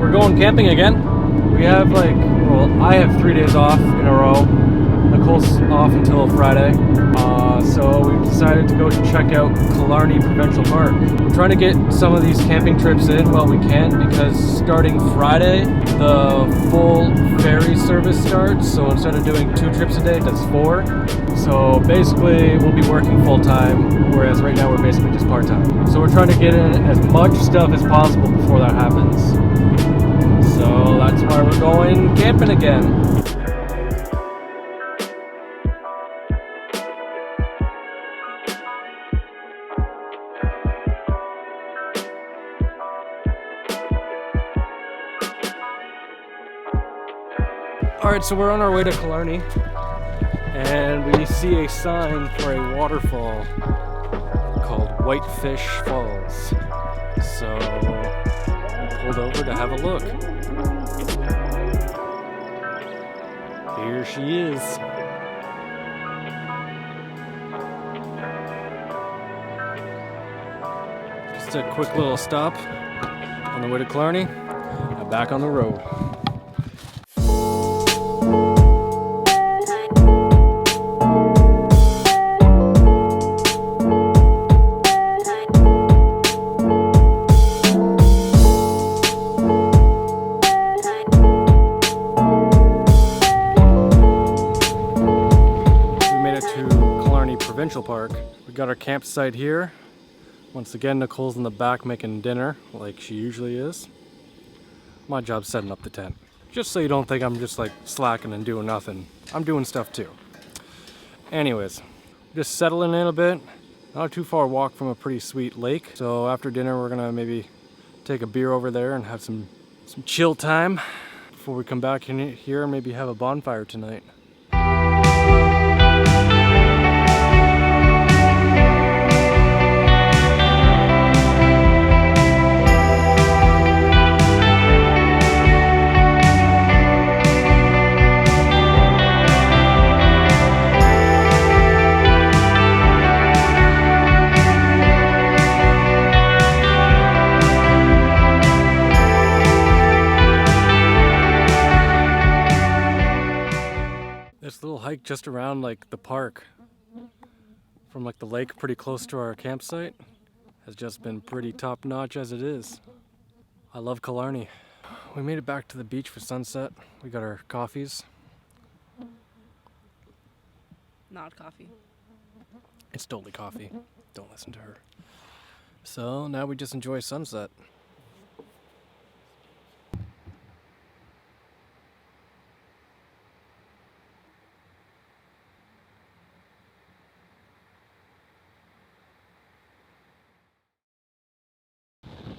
We're going camping again. We have I have 3 days off in a row. Nicole's off until Friday. So we decided to go check out Killarney Provincial Park. We're trying to get some of these camping trips in while we can because starting Friday, the full ferry service starts. So instead of doing 2 trips a day, it does 4. So basically, we'll be working full time, whereas right now we're basically just part time. So we're trying to get in as much stuff as possible before that happens. So that's why we're going camping again. Alright, so we're on our way to Killarney, and we see a sign for a waterfall called Whitefish Falls. So we pulled over to have a look. Here she is. Just a quick little stop on the way to Killarney. Now back on the road. Park. We got our campsite here. Once again, Nicole's in the back making dinner like she usually is. My job's setting up the tent. Just so you don't think I'm just like slacking and doing nothing. I'm doing stuff too. Anyways, just settling in a bit. Not too far walk from a pretty sweet lake. So after dinner, we're gonna maybe take a beer over there and have some chill time before we come back in here and maybe have a bonfire tonight. This little hike just around like the park from like the lake pretty close to our campsite has just been pretty top notch as it is. I love Killarney. We made it back to the beach for sunset. We got our coffees. Not coffee. It's totally coffee. Don't listen to her. So now we just enjoy sunset.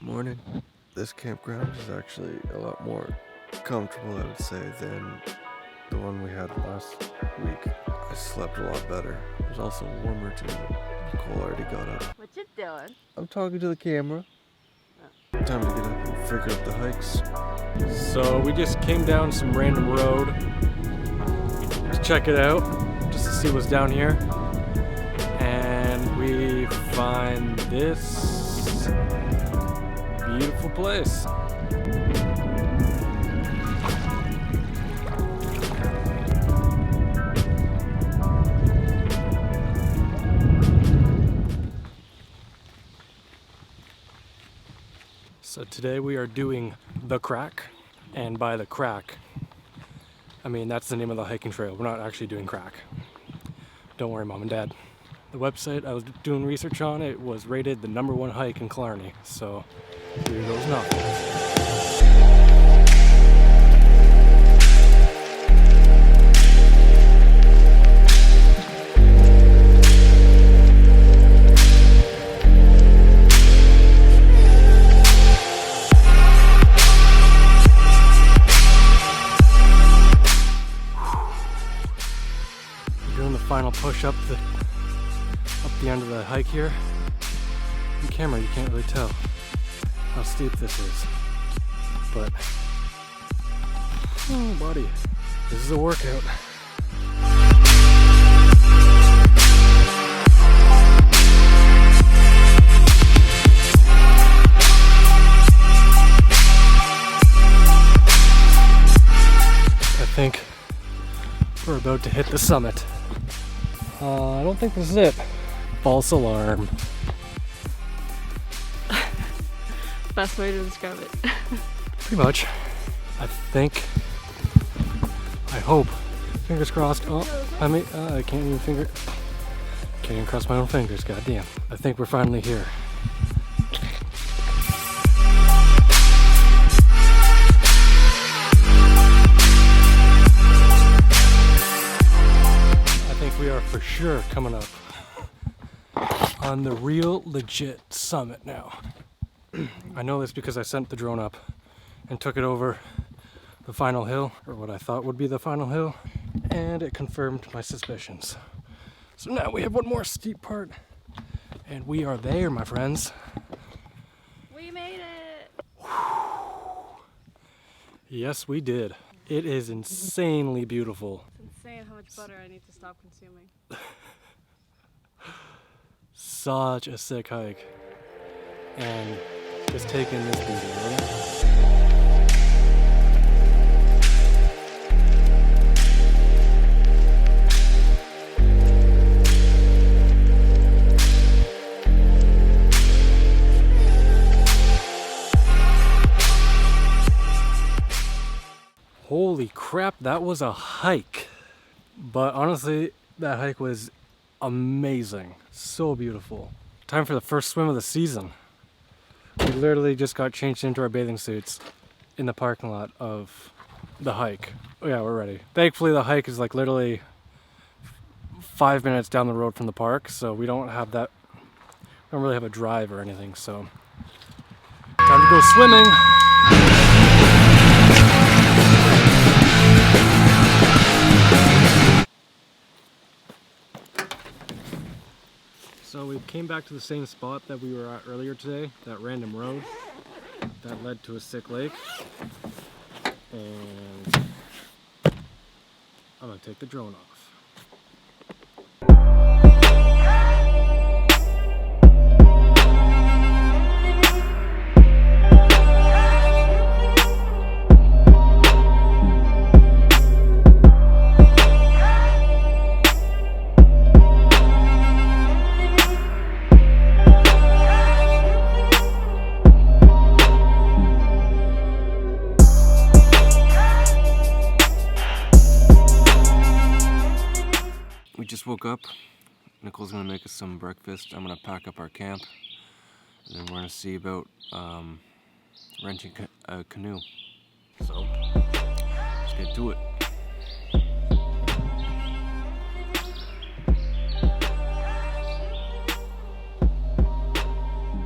Morning. This campground is actually a lot more comfortable, I would say, than the one we had last week. I slept a lot better. It was also warmer too. Nicole already got up. What you doing? I'm talking to the camera. Time to get up and figure out the hikes. So we just came down some random road to check it out, just to see what's down here. And we find this beautiful place. So today we are doing the crack, and by the crack, I mean that's the name of the hiking trail. We're not actually doing crack. Don't worry, Mom and Dad. The website I was doing research on, it was rated the #1 hike in Killarney, so here goes nothing. Doing the final push up the end of the hike here. On camera you can't really tell how steep this is, but oh buddy, this is a workout. about to hit the summit. I don't think this is it. False alarm. Best way to describe it. Pretty much. I think. I hope. Fingers crossed. Oh, I can't even can't even cross my own fingers. Goddamn. I think we're finally here. I think we are for sure coming up on the real legit summit now. I know this because I sent the drone up and took it over the final hill, or what I thought would be the final hill, and it confirmed my suspicions. So now we have one more steep part, and we are there, my friends. We made it! Yes, we did. It is insanely beautiful. It's insane how much butter I need to stop consuming. Such a sick hike. And just taking this beauty, really. Holy crap, that was a hike. But honestly, that hike was amazing. So beautiful. Time for the first swim of the season. We literally just got changed into our bathing suits in the parking lot of the hike. Oh yeah, we're ready. Thankfully the hike is like literally 5 minutes down the road from the park, so we don't really have a drive or anything, so time to go swimming. So we came back to the same spot that we were at earlier today, that random road that led to a sick lake. And I'm gonna take the drone off. We just woke up. Nicole's gonna make us some breakfast. I'm gonna pack up our camp, and then we're gonna see about renting a canoe. So let's get to it.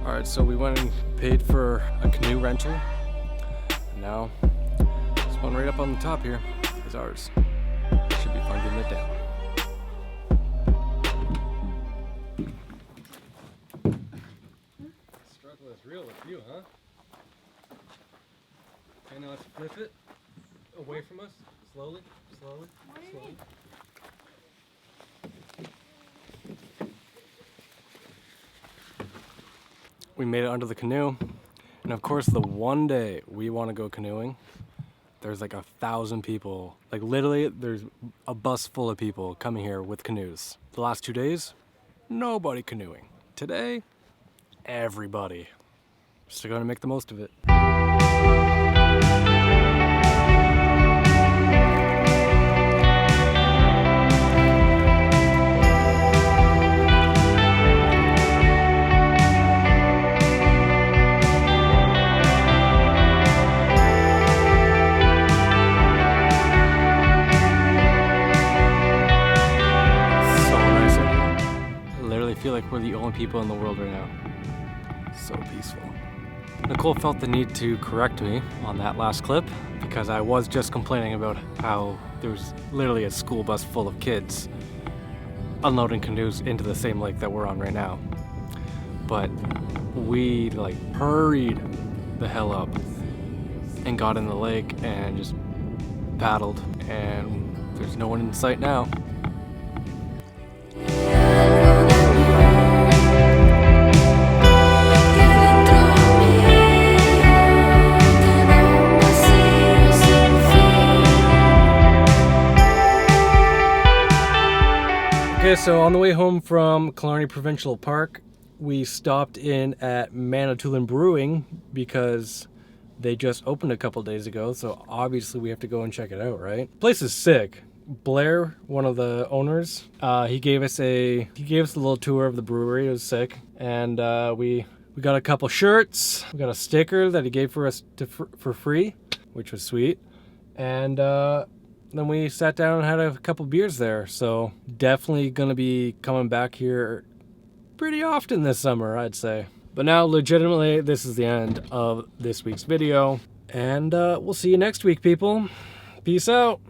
All right, so we went and paid for a canoe rental, and now this one right up on the top here is ours. Should be fun getting it down. Struggle is real with you, huh? Okay, now let's flip it away from us. Slowly, slowly, slowly. We made it under the canoe. And of course, the one day we want to go canoeing, there's like 1,000 people. Like literally, there's a bus full of people coming here with canoes. The last 2 days, nobody canoeing. Today, everybody. Still gonna make the most of it. I feel like we're the only people in the world right now. So peaceful. Nicole felt the need to correct me on that last clip because I was just complaining about how there was literally a school bus full of kids unloading canoes into the same lake that we're on right now. But we like hurried the hell up and got in the lake and just paddled, and there's no one in sight now. so on the way home from Killarney Provincial Park, we stopped in at Manitoulin Brewing because they just opened a couple days ago, so obviously we have to go and check it out, right? Place is sick. Blair, one of the owners, he gave us a little tour of the brewery. It was sick, and we got a couple shirts. We got a sticker that he gave for us for free, which was sweet, and then we sat down and had a couple beers there. So definitely gonna be coming back here pretty often this summer, I'd say. But now, legitimately, this is the end of this week's video. And we'll see you next week, people. Peace out.